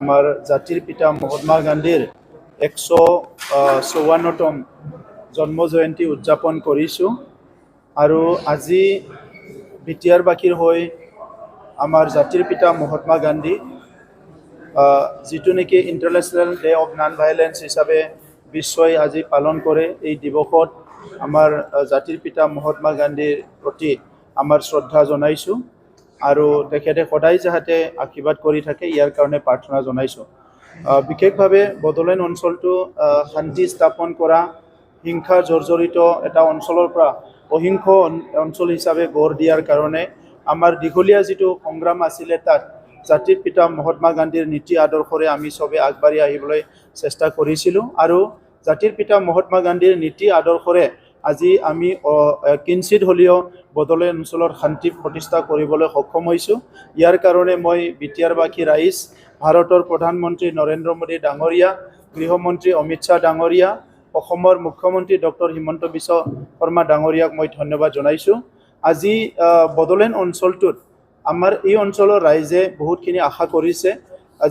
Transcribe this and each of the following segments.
আমাৰ জাতিৰ পিতা মহাত্মা গান্ধীৰ 154তম জন্ম জয়ন্তী উদযাপন কৰিছোঁ আৰু আজি বিটিয়াৰবাসীৰ হৈ আমাৰ জাতিৰ পিতা মহাত্মা গান্ধী যিটো নেকি international day of non violence হিচাপে বিশ্বই আজি পালন কৰে। এই দিৱসত আমাৰ জাতিৰ পিতা মহাত্মা গান্ধীৰ প্ৰতি আমাৰ শ্ৰদ্ধা জনাইছোঁ আৰু তেখেতে সদায় যাতে আশীৰ্বাদ কৰি থাকে ইয়াৰ কাৰণে প্ৰাৰ্থনা জনাইছোঁ। বিশেষভাৱে বড়োলেণ্ড অঞ্চলটো শান্তি স্থাপন কৰা হিংসা জৰ্জৰিত এটা অঞ্চলৰ পৰা অহিংস অঞ্চল হিচাপে গঢ় দিয়াৰ কাৰণে আমাৰ দীঘলীয়া যিটো সংগ্ৰাম আছিলে তাত জাতিৰ পিতা মহাত্মা গান্ধীৰ নীতি আদৰ্শৰে আমি চবে আগবাঢ়ি আহিবলৈ চেষ্টা কৰিছিলোঁ আৰু জাতিৰ পিতা মহাত্মা গান্ধীৰ নীতি আদৰ্শৰে আজি আমি কিঞ্চিত হ'লেও বড়োলেণ্ড অঞ্চলত শান্তি প্ৰতিষ্ঠা কৰিবলৈ সক্ষম হৈছোঁ। ইয়াৰ কাৰণে মই বিটিয়াৰবাসী ৰাইজ, ভাৰতৰ প্ৰধানমন্ত্ৰী নৰেন্দ্ৰ মোদী ডাঙৰীয়া, গৃহমন্ত্ৰী অমিত শ্বাহ ডাঙৰীয়া, অসমৰ মুখ্যমন্ত্ৰী ডক্টৰ হিমন্ত বিশ্ব শৰ্মা ডাঙৰীয়াক মই ধন্যবাদ জনাইছোঁ। আজি বড়োলেণ্ড অঞ্চলটোত আমাৰ এই অঞ্চলৰ ৰাইজে বহুতখিনি আশা কৰিছে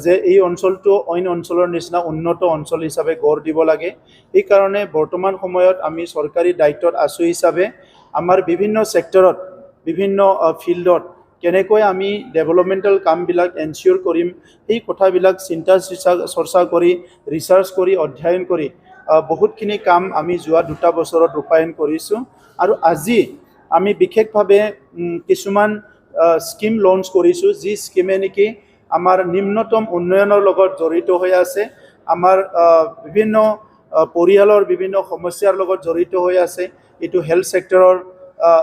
যে এই অঞ্চলটো অইন অঞ্চলৰ নিচিনা উন্নত অঞ্চল হিচাপে গঢ় দিব লাগে। এইকাৰণে বৰ্তমান সময়ত আমি চৰকাৰী দায়িত্বত আছো হিচাপে আমাৰ বিভিন্ন ছেক্টৰত, বিভিন্ন ফিল্ডত কেনেকৈ আমি ডেভেলপমেণ্টেল কামবিলাক এনচিয়ৰ কৰিম এই কথাবিলাক চিন্তা চৰ্চা কৰি ৰিচাৰ্চ কৰি অধ্যয়ন কৰি বহুতখিনি কাম আমি যোৱা 2 বছৰত ৰূপায়ণ কৰিছোঁ আৰু আজি আমি বিশেষভাৱে কিছুমান স্কিম লঞ্চ কৰিছোঁ যি স্কিমে নেকি আমাৰ নিম্নতম উন্নয়নৰ লগত জড়িত হৈ আছে, আমাৰ বিভিন্ন পৰিয়ালৰ বিভিন্ন সমস্যাৰ লগত জড়িত হৈ আছে। এইটো হেল্থ ছেক্টৰৰ,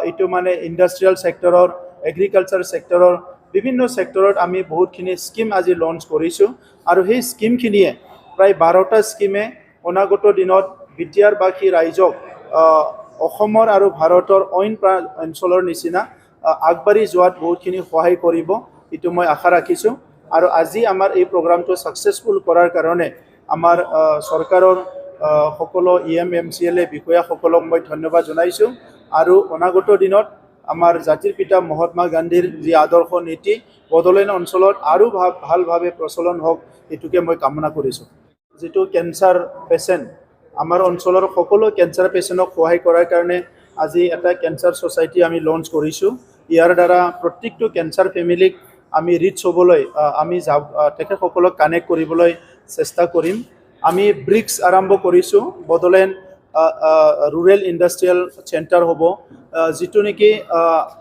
এইটো মানে ইণ্ডাষ্ট্ৰিয়েল ছেক্টৰৰ, এগ্ৰিকালচাৰ ছেক্টৰৰ, বিভিন্ন ছেক্টৰত আমি বহুতখিনি স্কিম আজি লঞ্চ কৰিছোঁ আৰু সেই স্কিমখিনিয়ে প্ৰায় 12টা স্কিমে অনাগত দিনত বিটিয়াৰবাসী ৰাইজক অসমৰ আৰু ভাৰতৰ অইন অঞ্চলৰ নিচিনা আগবাঢ়ি যোৱাত বহুতখিনি সহায় কৰিব, এইটো মই আশা ৰাখিছোঁ। আৰু আজি আমাৰ এই প্ৰগ্ৰামটো ছাকচেছফুল কৰাৰ কাৰণে আমাৰ চৰকাৰৰ সকলো EM-MCLA বিষয়াসকলক মই ধন্যবাদ জনাইছোঁ আৰু অনাগত দিনত আমাৰ জাতিৰ পিতা মহাত্মা গান্ধীৰ যি আদৰ্শ নীতি বড়োলেণ্ড অঞ্চলত আৰু ভালভাৱে প্ৰচলন হওক এইটোকে মই কামনা কৰিছোঁ। যিটো কেঞ্চাৰ পেচেণ্ট, আমাৰ অঞ্চলৰ সকলো কেঞ্চাৰ পেচেণ্টক সহায় কৰাৰ কাৰণে আজি এটা কেঞ্চাৰ ছ'চাইটি আমি লঞ্চ কৰিছোঁ। ইয়াৰ দ্বাৰা প্ৰত্যেকটো কেঞ্চাৰ ফেমিলিক আমি ৰিচ হ'বলৈ আমি তেখেতসকলক কানেক্ট কৰিবলৈ চেষ্টা কৰিম। আমি ব্ৰিক্স আৰম্ভ কৰিছোঁ, বড়োলেণ্ড ৰুৰেল ইণ্ডাষ্ট্ৰিয়েল চেণ্টাৰ হ'ব, যিটো নেকি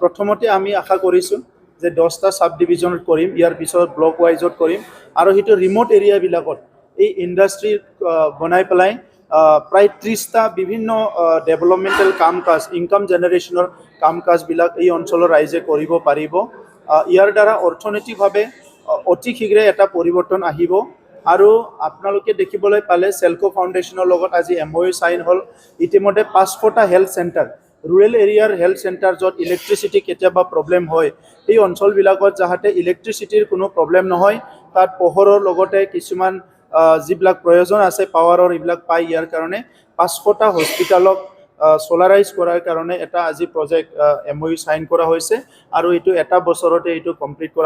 প্ৰথমতে আমি আশা কৰিছোঁ যে 10টা ছাব ডিভিজনত কৰিম, ইয়াৰ পিছত ব্লক ৱাইজত কৰিম আৰু সেইটো ৰিম'ট এৰিয়াবিলাকত এই ইণ্ডাষ্ট্ৰী বনাই পেলাই প্ৰায় 30টা বিভিন্ন ডেভেলপমেণ্টেল কাম কাজ, ইনকাম জেনেৰেশ্যনৰ কাম কাজবিলাক এই অঞ্চলৰ ৰাইজে কৰিব পাৰিব। ইয়াৰ দ্বাৰা অৰ্থনৈতিকভাৱে অতি শীঘ্ৰে এটা পৰিৱৰ্তন আহিব আৰু আপোনালোকে দেখিবলৈ পালে চেল্কো ফাউণ্ডেশ্যনৰ লগত আজি MOU চাইন হ'ল। ইতিমধ্যে 500টা হেল্থ চেণ্টাৰ, ৰুৰেল এৰিয়াৰ হেল্থ চেণ্টাৰ য'ত ইলেক্ট্ৰিচিটি কেতিয়াবা প্ৰব্লেম হয়, এই অঞ্চলবিলাকত যাতে ইলেক্ট্ৰিচিটিৰ কোনো প্ৰব্লেম নহয়, তাত পোহৰৰ লগতে কিছুমান যিবিলাক প্ৰয়োজন আছে পাৱাৰৰ এইবিলাক পায়। ইয়াৰ কাৰণে 500টা হস্পিটেলক সোলাৰাইজ কৰাৰ কাৰণে এটা আজি প্ৰজেক্ট MOU চাইন কৰা হৈছে আৰু এইটো এটা বছৰতে এইটো কমপ্লিট কৰা